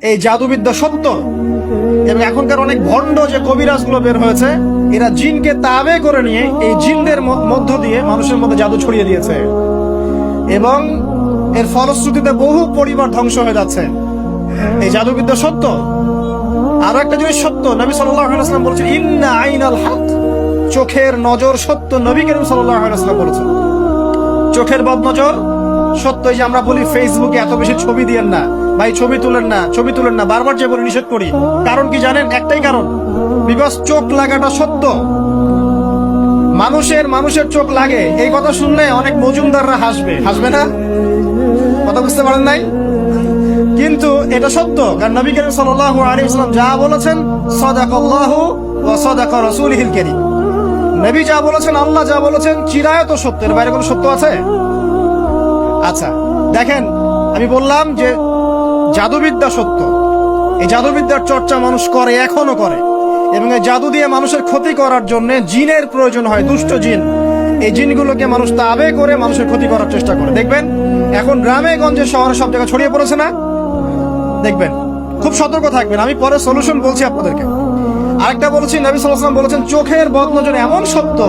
এই জাদুবিদ্যা সত্য, এবং এখনকার অনেক ভণ্ড যে কবিরাজগুলো বের হয়েছে, এরা জিনকে তাবে করে নিয়ে এই জিনদের মধ্য দিয়ে মানুষের মধ্যে জাদু ছড়িয়ে দিয়েছে, এবং এর ফলশ্রুতিতে বহু পরিবার ধ্বংস হয়ে যাচ্ছে। এই জাদুবিদ্যা সত্য। আরো একটা জিনিস সত্য, নবী সাল্লাল্লাহু আলাইহি ওয়াসাল্লাম বলেছেন ইন্না আইনাল হক, চোখের নজর সত্য। নবী করিম সাল্লাল্লাহু আলাইহি ওয়াসাল্লাম বলেছেন চোখের বদনজর সত্য। এই যে আমরা বলি ফেসবুকে এত বেশি ছবি দিয়েন না ভাই, ছবি তুলেন না, ছবি তুলেন না, বারবার যে বলে নিষেধ করি, কারণ কি জানেন? একটাই কারণ, বিকজ চোখ লাগাটা সত্য। মানুষের চোখ লাগে, এই কথা শুনলে অনেক মজুমদাররা হাসবে না? কথা বুঝতে পারেন নাই? কিন্তু এটা সত্য, কারণ নবী করিম সাল্লাল্লাহু আলাইহি ওয়াসাল্লাম যা বলেছেন সাদাকাল্লাহু ওয়া সাদাকা রাসূলুহুল কারীম, নবী যা বলেছেন, আল্লাহ যা বলেছেন চিরায়ত সত্য, এর বাইরে কোনো সত্য আছে? আচ্ছা দেখেন, আমি বললাম যে জাদুবিদ্যা সত্য। এই জাদুবিদ্যার চর্চা মানুষ করে, এখনো করে, এবং এই জাদু দিয়ে মানুষের ক্ষতি করার জন্য জিনের প্রয়োজন হয়, দুষ্ট জিন। এই জিনগুলোকে মানুষ তাবে করে মানুষের ক্ষতি করার চেষ্টা করে। দেখবেন এখন গ্রামে গঞ্জে শহরে সব জায়গায় ছড়িয়ে পড়েছে না? দেখবেন, খুব সতর্ক থাকবেন। আমি পরে সলিউশন বলছি আপনাদেরকে। আরেকটা বলছি, নবী সাল্লাল্লাহু আলাইহি ওয়াসাল্লাম বলেছেন চোখের বদনজর এমন সত্য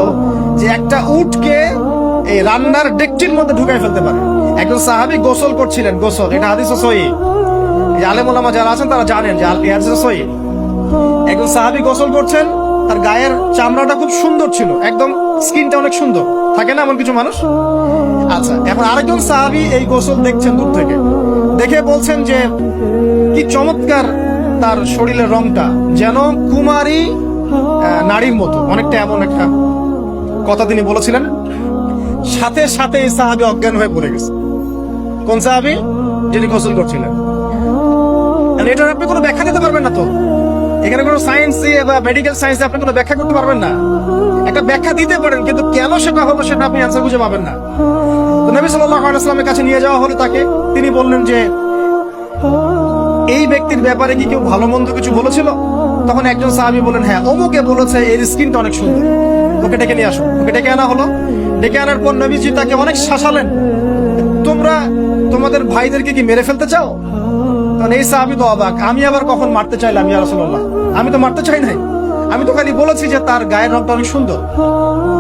যে একটা উটকে এই রান্নার ডেকচির মধ্যে ঢুকাই ফেলতে পারে। একজন সাহাবী গোসল করছিলেন, গোসল, এটা হাদিস সহিহ, এই আলেম ওলামা যারা আছেন তারা জানেন যে হাদিস সহিহ। একজন সাহাবী গোসল করছেন, তার গায়ের চামড়াটা খুব সুন্দর ছিল, একদম স্কিনটা অনেক সুন্দর থাকে না এমন কিছু মানুষ? আচ্ছা, এখন আরেকজন সাহাবী এই গোসল দেখছেন দূর থেকে, দেখে বলছেন যে কি চমৎকার তার শরীরের রংটা, যেন কুমারী নারীর মতো, অনেকটা এমন একটা কথা তিনি বলেছিলেন। সাথে সাথে এই সাহাবী অজ্ঞান হয়ে পড়ে গেছে। কোন সাহাবী? যিনি গোসল করছিলেন। এটার আপনি কোনো ব্যাখ্যা দিতে পারবেন না তো, এখানে কোনো সায়েন্স বা মেডিকেল সায়েন্স আপনি কোনো ব্যাখ্যা করতে পারবেন না। একটা ব্যাখ্যা দিতে পারেন, কিন্তু কেন সেটা হলো সেটা আপনি অ্যান্সার খুঁজে পাবেন না। তো নবী সাল্লাল্লাহু আলাইহি ওয়াসাল্লামের কাছে নিয়ে যাওয়া হলো তাকে। তিনি বললেন যে এই ব্যক্তির ব্যাপারে কি কেউ ভালো মন্দ কিছু বলেছিল? তখন একজন সাহাবী বলেন, হ্যাঁ, অমুকে বলেছে এর স্কিনটা অনেক সুন্দর, ওকে ডেকে নিয়ে আসো। ওকে ডেকে আনা হলো। ডেকে আনার পর নবীজি তাকে অনেক শাসালেন, তোমরা তোমাদের ভাইদেরকে কি মেরে ফেলতে চাও? তখন এই সাহাবী তো অবাক, আমি আবার কখন মারতে চাইলাম ইয়া রাসূলুল্লাহ? আমি তো মারতে চাই নাই, আমি তো খালি বলেছি যে তার গায়ের রংটা অনেক সুন্দর।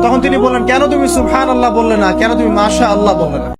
তখন তিনি বললেন, কেন তুমি সুবহানাল্লাহ বললে না, কেন তুমি মাশাআল্লাহ বললে না?